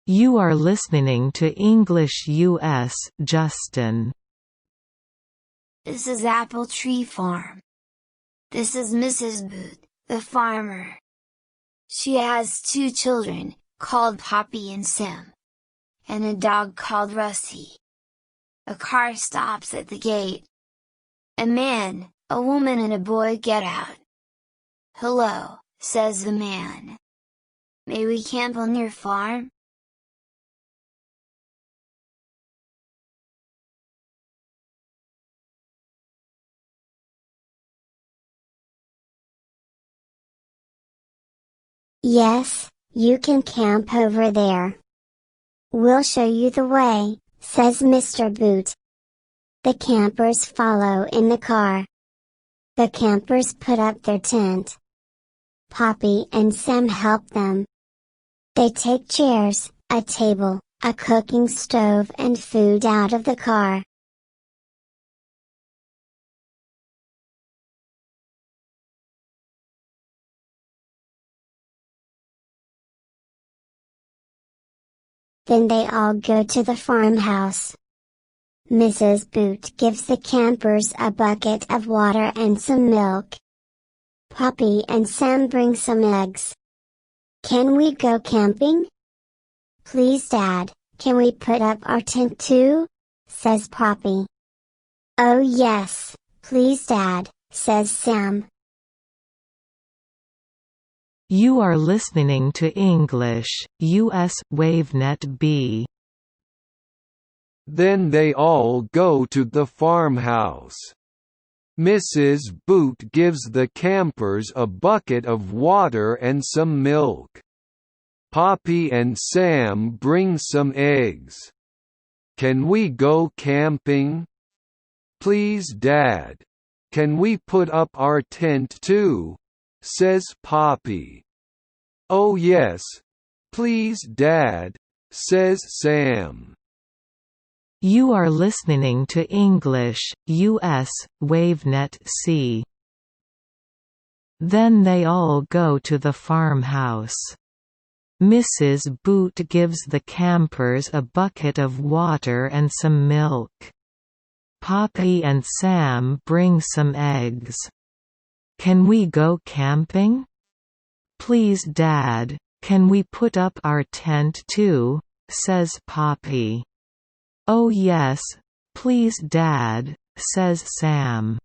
You are listening to English US. Justin. This is Apple Tree Farm. This is Mrs. Boot, the farmer. She has 2 children, called Poppy and Sam. And a dog called Rusty. A car stops at the gate. A man, a woman and a boy get out. "Hello," says the man. "May we camp on your farm?" "Yes, you can camp over there. We'll show you the way," says Mr. Boot. The campers follow in the car. The campers put up their tent. Poppy and Sam help them. They take chairs, a table, a cooking stove and food out of the car. Then they all go to the farmhouse. Mrs. Boot gives the campers a bucket of water and some milk. Poppy and Sam bring some eggs. "Can we go camping?" "Please Dad, can we put up our tent too?" says Poppy. "Oh yes, please Dad," says Sam. You are listening to English US WaveNet B. Then they all go to the farmhouse. Mrs. Boot gives the campers a bucket of water and some milk. Poppy and Sam bring some eggs. "Can we go camping?" "Please Dad. Can we put up our tent too?" says Poppy. "Oh yes, please Dad," says Sam. You are listening to English US WaveNet C. Then they all go to the farmhouse. Mrs. Boot gives the campers a bucket of water and some milk. Poppy and Sam bring some eggs. "Can we go camping?" "Please Dad, can we put up our tent too?" says Poppy. "Oh yes, please Dad," says Sam.